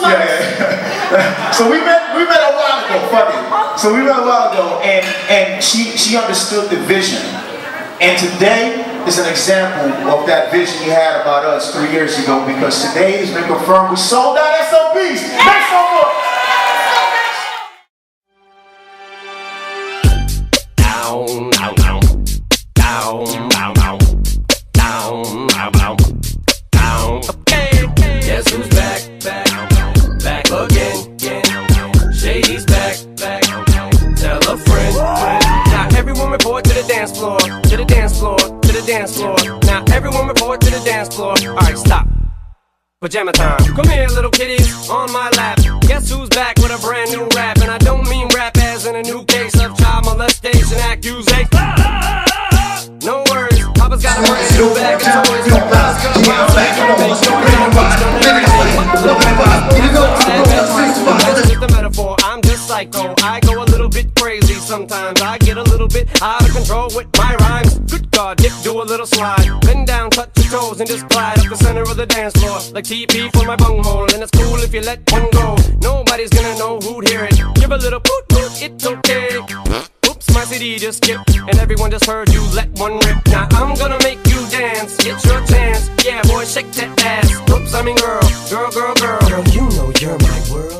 Yeah. So we met a while ago. Fuck it. So we met a while ago, and she understood the vision. And today is an example of that vision he had about us 3 years ago, because today has been confirmed. We sold out SOBs. Make some more. Down, down, down, down, down, down, down, down, down, down. Okay, guess who's back, back, back again, again. Shady's back, back. Tell a friend. Now everyone report to the dance floor, to the dance floor, to the dance floor. Now everyone report to the dance floor. All right, stop. Pajama time. Come here, little kitties, on my lap. Guess who's back with a brand new rap? And I don't mean rap as in a new case of child molestation accusation. No worries, Papa's got a brand new bag of toys. That's just a metaphor, I'm just psycho. I go a little bit crazy sometimes. I get a little bit out of control with my rhymes. Good God, Dick, do a little slide. Bend down, touch your toes, and just glide up the center of the dance floor like TP for my bunghole. And it's cool if you let one go. Nobody's gonna know who'd hear it. Give a little poot poot, it's okay. Oops, my CD just skipped, and everyone just heard you let one rip. Now I'm gonna make you dance, it's your chance. Yeah, boy, shake that ass. Oops, I mean girl, girl, girl, girl. Girl, you know you're my world.